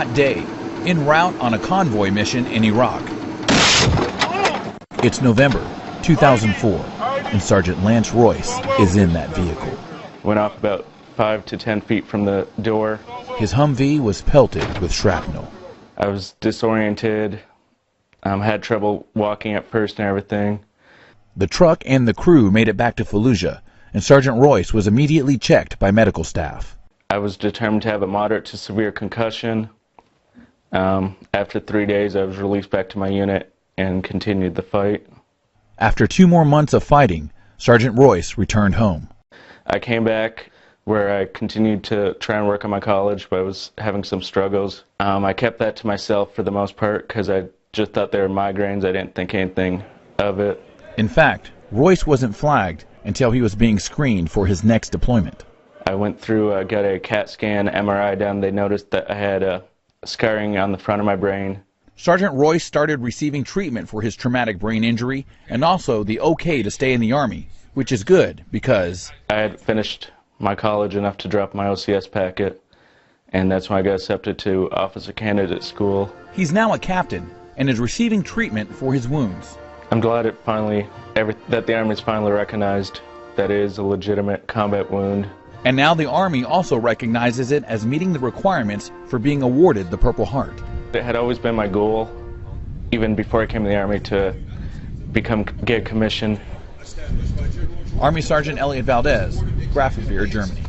hot day, en route on a convoy mission in Iraq. It's November 2004, and Sergeant Lance Royce is in that vehicle. Went off about 5 to 10 feet from the door. His Humvee was pelted with shrapnel. I was disoriented, had trouble walking at first and everything. The truck and the crew made it back to Fallujah, and Sergeant Royce was immediately checked by medical staff. I was determined to have a moderate to severe concussion. After 3 days, I was released back to my unit and continued the fight. After 2 more months of fighting, Sergeant Royce returned home. I came back where I continued to try and work on my college, but I was having some struggles. I kept that to myself for the most part because I just thought they were migraines. I didn't think anything of it. In fact, Royce wasn't flagged until he was being screened for his next deployment. I went through, got a CAT scan, MRI done. They noticed that I had a scarring on the front of my brain. Sergeant Royce started receiving treatment for his traumatic brain injury and also the okay to stay in the Army, which is good because I had finished my college enough to drop my OCS packet, and that's when I got accepted to Officer Candidate School. He's now a captain and is receiving treatment for his wounds. I'm glad that the Army's finally recognized that it is a legitimate combat wound. And now the Army also recognizes it as meeting the requirements for being awarded the Purple Heart. It had always been my goal, even before I came to the Army, to get commissioned. Army Sergeant Elliot Valdez, Grafenwehr, Germany.